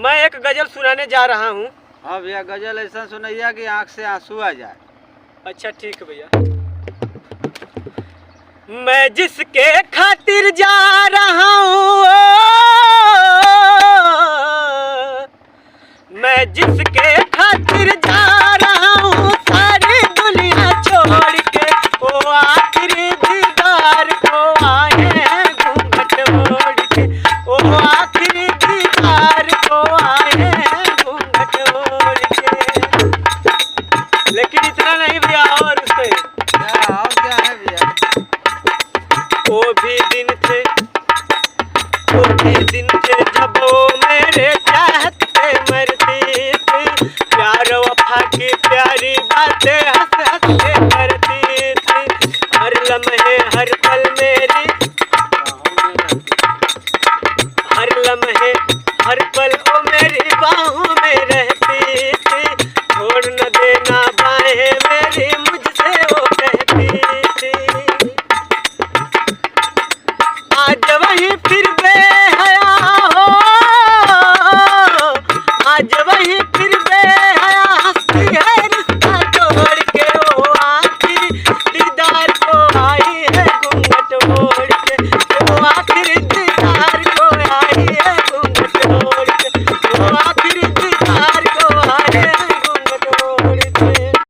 मैं एक गजल सुनाने जा रहा हूँ। हाँ भैया, गजल ऐसा सुनैया कि आंख से आंसू आ जाए। अच्छा ठीक है भैया। मैं जिसके खातिर जा रहा हूँ, मैं जिसके